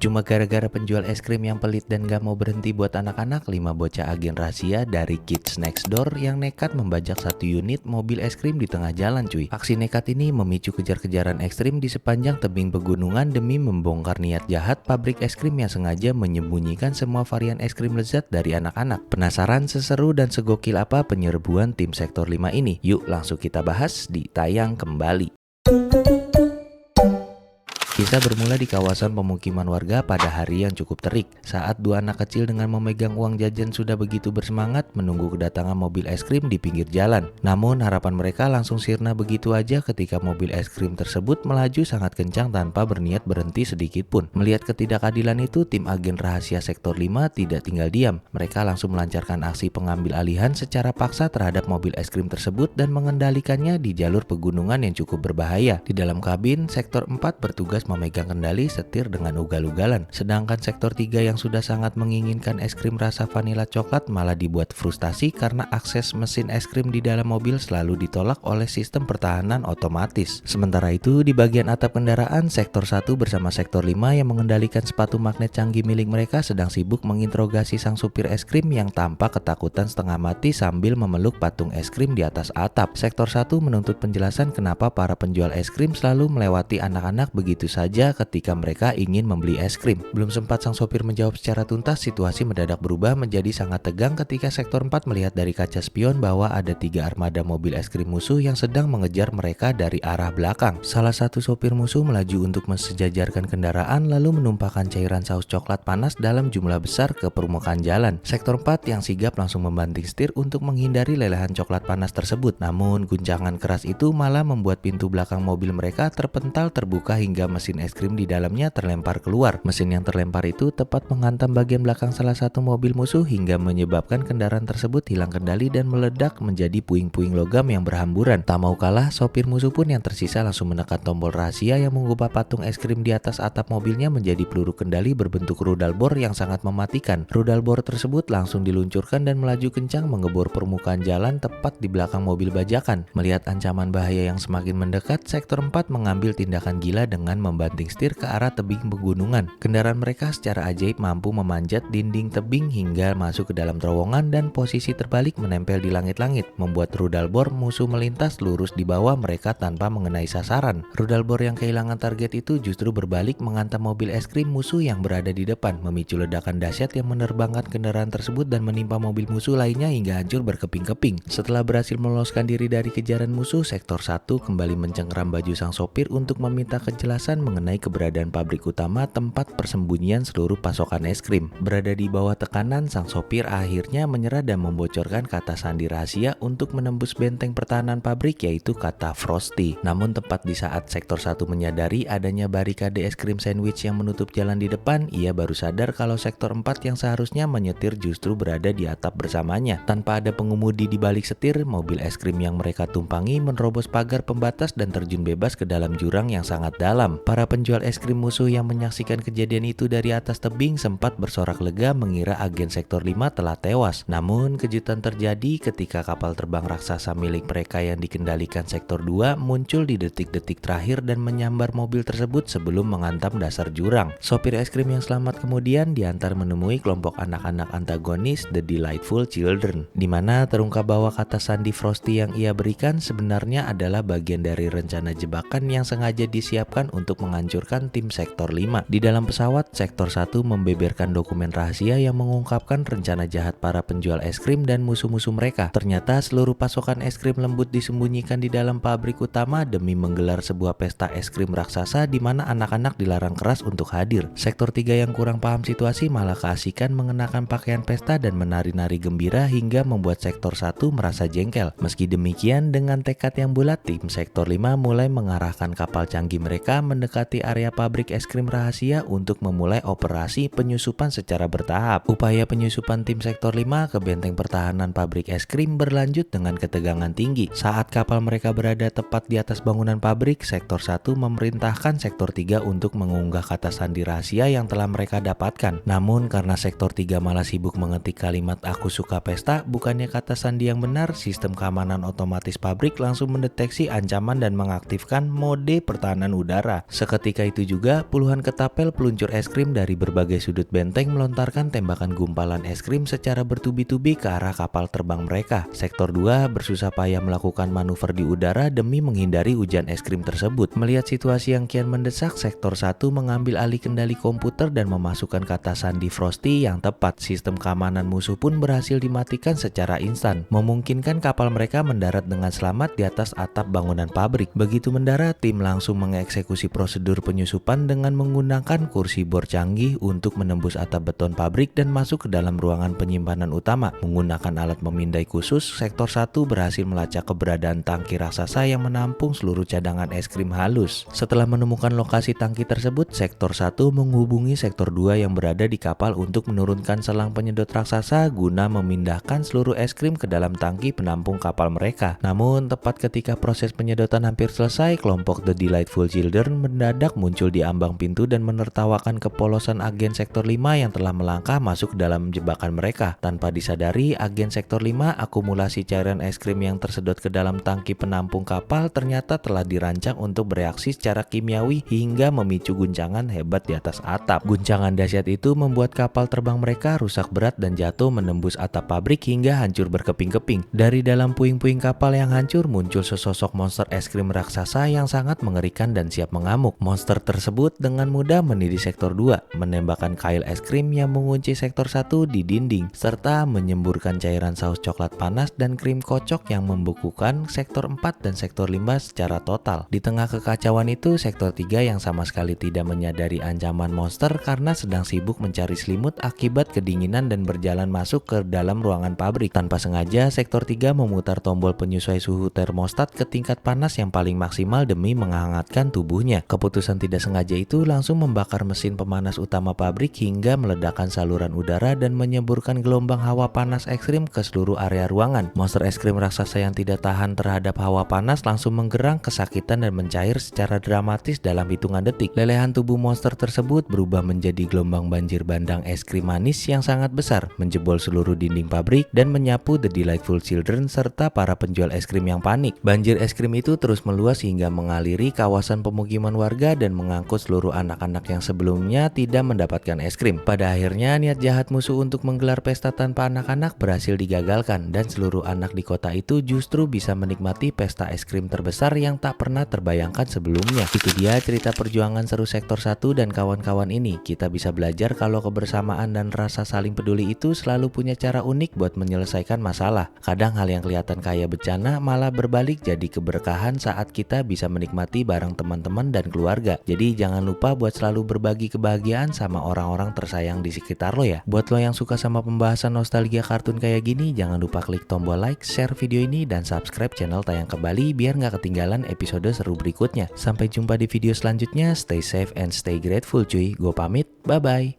Cuma gara-gara penjual es krim yang pelit dan gak mau berhenti buat anak-anak, 5 bocah agen rahasia dari Kids Next Door yang nekat membajak satu unit mobil es krim di tengah jalan cuy. Aksi nekat ini memicu kejar-kejaran ekstrim di sepanjang tebing pegunungan demi membongkar niat jahat pabrik es krim yang sengaja menyembunyikan semua varian es krim lezat dari anak-anak. Penasaran seseru dan segokil apa penyerbuan tim Sektor 5 ini? Yuk langsung kita bahas di Tayang Kembali. Kisah bermula di kawasan pemukiman warga pada hari yang cukup terik, saat dua anak kecil dengan memegang uang jajan sudah begitu bersemangat menunggu kedatangan mobil es krim di pinggir jalan. Namun harapan mereka langsung sirna begitu aja ketika mobil es krim tersebut melaju sangat kencang tanpa berniat berhenti sedikit pun. Melihat ketidakadilan itu, tim agen rahasia Sektor 5 tidak tinggal diam. Mereka langsung melancarkan aksi pengambil alihan secara paksa terhadap mobil es krim tersebut dan mengendalikannya di jalur pegunungan yang cukup berbahaya. Di dalam kabin, Sektor 4 bertugas memegang kendali setir dengan ugal-ugalan. Sedangkan Sektor 3 yang sudah sangat menginginkan es krim rasa vanila coklat malah dibuat frustasi karena akses mesin es krim di dalam mobil selalu ditolak oleh sistem pertahanan otomatis. Sementara itu, di bagian atap kendaraan, Sektor 1 bersama Sektor 5 yang mengendalikan sepatu magnet canggih milik mereka sedang sibuk menginterogasi sang supir es krim yang tampak ketakutan setengah mati sambil memeluk patung es krim di atas atap. Sektor 1 menuntut penjelasan kenapa para penjual es krim selalu melewati anak-anak begitu saja ketika mereka ingin membeli es krim. Belum sempat sang sopir menjawab secara tuntas, situasi mendadak berubah menjadi sangat tegang ketika Sektor 4 melihat dari kaca spion bahwa ada 3 armada mobil es krim musuh yang sedang mengejar mereka dari arah belakang. Salah satu sopir musuh melaju untuk mensejajarkan kendaraan lalu menumpahkan cairan saus coklat panas dalam jumlah besar ke permukaan jalan. Sektor 4 yang sigap langsung membanting setir untuk menghindari lelehan coklat panas tersebut. Namun guncangan keras itu malah membuat pintu belakang mobil mereka terpental terbuka hingga mesin es krim di dalamnya terlempar keluar. Mesin yang terlempar itu tepat menghantam bagian belakang salah satu mobil musuh hingga menyebabkan kendaraan tersebut hilang kendali dan meledak menjadi puing-puing logam yang berhamburan. Tak mau kalah, sopir musuh pun yang tersisa langsung menekan tombol rahasia yang mengubah patung es krim di atas atap mobilnya menjadi peluru kendali berbentuk rudal bor yang sangat mematikan. Rudal bor tersebut langsung diluncurkan dan melaju kencang mengebor permukaan jalan tepat di belakang mobil bajakan. Melihat ancaman bahaya yang semakin mendekat, Sektor 4 mengambil tindakan gila dengan membanting setir ke arah tebing pegunungan. Kendaraan mereka secara ajaib mampu memanjat dinding tebing hingga masuk ke dalam terowongan dan posisi terbalik menempel di langit-langit, membuat rudal bor musuh melintas lurus di bawah mereka tanpa mengenai sasaran. Rudal bor yang kehilangan target itu justru berbalik menghantam mobil es krim musuh yang berada di depan, memicu ledakan dahsyat yang menerbangkan kendaraan tersebut dan menimpa mobil musuh lainnya hingga hancur berkeping-keping. Setelah berhasil meloloskan diri dari kejaran musuh, Sektor 1 kembali mencengkeram baju sang sopir untuk meminta kejelasan mengenai keberadaan pabrik utama tempat persembunyian seluruh pasokan es krim. Berada di bawah tekanan, sang sopir akhirnya menyerah dan membocorkan kata sandi rahasia untuk menembus benteng pertahanan pabrik, yaitu kata Frosty. Namun tepat di saat Sektor 1 menyadari adanya barikade es krim sandwich yang menutup jalan di depan, ia baru sadar kalau Sektor 4 yang seharusnya menyetir justru berada di atap bersamanya. Tanpa ada pengemudi di balik setir, mobil es krim yang mereka tumpangi menerobos pagar pembatas dan terjun bebas ke dalam jurang yang sangat dalam. Para penjual es krim musuh yang menyaksikan kejadian itu dari atas tebing sempat bersorak lega mengira agen Sektor 5 telah tewas. Namun kejutan terjadi ketika kapal terbang raksasa milik mereka yang dikendalikan Sektor 2 muncul di detik-detik terakhir dan menyambar mobil tersebut sebelum menghantam dasar jurang. Sopir es krim yang selamat kemudian diantar menemui kelompok anak-anak antagonis The Delightful Children, di mana terungkap bahwa kata sandi Frosty yang ia berikan sebenarnya adalah bagian dari rencana jebakan yang sengaja disiapkan untuk menghancurkan tim Sektor 5. Di dalam pesawat, Sektor 1 membeberkan dokumen rahasia yang mengungkapkan rencana jahat para penjual es krim dan musuh-musuh mereka. Ternyata seluruh pasokan es krim lembut disembunyikan di dalam pabrik utama demi menggelar sebuah pesta es krim raksasa di mana anak-anak dilarang keras untuk hadir. Sektor 3 yang kurang paham situasi malah keasikan mengenakan pakaian pesta dan menari-nari gembira hingga membuat Sektor 1 merasa jengkel. Meski demikian, dengan tekad yang bulat, tim Sektor 5 mulai mengarahkan kapal canggih mereka mendekati area pabrik es krim rahasia untuk memulai operasi penyusupan secara bertahap. Upaya penyusupan tim Sektor 5 ke benteng pertahanan pabrik es krim berlanjut dengan ketegangan tinggi. Saat kapal mereka berada tepat di atas bangunan pabrik, Sektor 1 memerintahkan Sektor 3 untuk mengunggah kata sandi rahasia yang telah mereka dapatkan. Namun karena Sektor 3 malah sibuk mengetik kalimat "aku suka pesta" bukannya kata sandi yang benar, sistem keamanan otomatis pabrik langsung mendeteksi ancaman dan mengaktifkan mode pertahanan udara. Seketika itu juga, puluhan ketapel peluncur es krim dari berbagai sudut benteng melontarkan tembakan gumpalan es krim secara bertubi-tubi ke arah kapal terbang mereka. Sektor 2 bersusah payah melakukan manuver di udara demi menghindari hujan es krim tersebut. Melihat situasi yang kian mendesak, Sektor 1 mengambil alih kendali komputer dan memasukkan kata sandi Frosty yang tepat. Sistem keamanan musuh pun berhasil dimatikan secara instan, memungkinkan kapal mereka mendarat dengan selamat di atas atap bangunan pabrik. Begitu mendarat, tim langsung mengeksekusi prosedur penyusupan dengan menggunakan kursi bor canggih untuk menembus atap beton pabrik dan masuk ke dalam ruangan penyimpanan utama. Menggunakan alat memindai khusus, Sektor 1 berhasil melacak keberadaan tangki raksasa yang menampung seluruh cadangan es krim halus. Setelah menemukan lokasi tangki tersebut, Sektor 1 menghubungi Sektor 2 yang berada di kapal untuk menurunkan selang penyedot raksasa guna memindahkan seluruh es krim ke dalam tangki penampung kapal mereka. Namun, tepat ketika proses penyedotan hampir selesai, kelompok The Delightful Children mendadak muncul di ambang pintu dan menertawakan kepolosan agen Sektor 5 yang telah melangkah masuk dalam jebakan mereka. Tanpa disadari, agen Sektor 5, akumulasi cairan es krim yang tersedot ke dalam tangki penampung kapal ternyata telah dirancang untuk bereaksi secara kimiawi hingga memicu guncangan hebat di atas atap. Guncangan dahsyat itu membuat kapal terbang mereka rusak berat dan jatuh menembus atap pabrik hingga hancur berkeping-keping. Dari dalam puing-puing kapal yang hancur muncul sesosok monster es krim raksasa yang sangat mengerikan dan siap mengamuk. Monster tersebut dengan mudah menidih Sektor 2, menembakkan kail es krim yang mengunci Sektor 1 di dinding, serta menyemburkan cairan saus coklat panas dan krim kocok yang membukukan Sektor 4 dan Sektor 5 secara total. Di tengah kekacauan itu, Sektor 3 yang sama sekali tidak menyadari ancaman monster karena sedang sibuk mencari selimut akibat kedinginan dan berjalan masuk ke dalam ruangan pabrik. Tanpa sengaja, Sektor 3 memutar tombol penyesuai suhu termostat ke tingkat panas yang paling maksimal demi menghangatkan tubuhnya. Keputusan tidak sengaja itu langsung membakar mesin pemanas utama pabrik hingga meledakkan saluran udara dan menyemburkan gelombang hawa panas ekstrim ke seluruh area ruangan. Monster es krim raksasa yang tidak tahan terhadap hawa panas langsung menggerang kesakitan dan mencair secara dramatis dalam hitungan detik. Lelehan tubuh monster tersebut berubah menjadi gelombang banjir bandang es krim manis yang sangat besar, menjebol seluruh dinding pabrik dan menyapu The Delightful Children serta para penjual es krim yang panik. Banjir es krim itu terus meluas hingga mengaliri kawasan pemukiman warga dan mengangkut seluruh anak-anak yang sebelumnya tidak mendapatkan es krim. Pada akhirnya, niat jahat musuh untuk menggelar pesta tanpa anak-anak berhasil digagalkan dan seluruh anak di kota itu justru bisa menikmati pesta es krim terbesar yang tak pernah terbayangkan sebelumnya. Itu dia cerita perjuangan seru Sektor 1 dan kawan-kawan ini. Kita bisa belajar kalau kebersamaan dan rasa saling peduli itu selalu punya cara unik buat menyelesaikan masalah. Kadang hal yang kelihatan kayak bencana malah berbalik jadi keberkahan saat kita bisa menikmati bareng teman-teman dan keluarga. Jadi jangan lupa buat selalu berbagi kebahagiaan sama orang-orang tersayang di sekitar lo ya. Buat lo yang suka sama pembahasan nostalgia kartun kayak gini, jangan lupa klik tombol like, share video ini, dan subscribe channel Tayang Kembali biar nggak ketinggalan episode seru berikutnya. Sampai jumpa di video selanjutnya. Stay safe and stay grateful cuy. Gue pamit, bye-bye.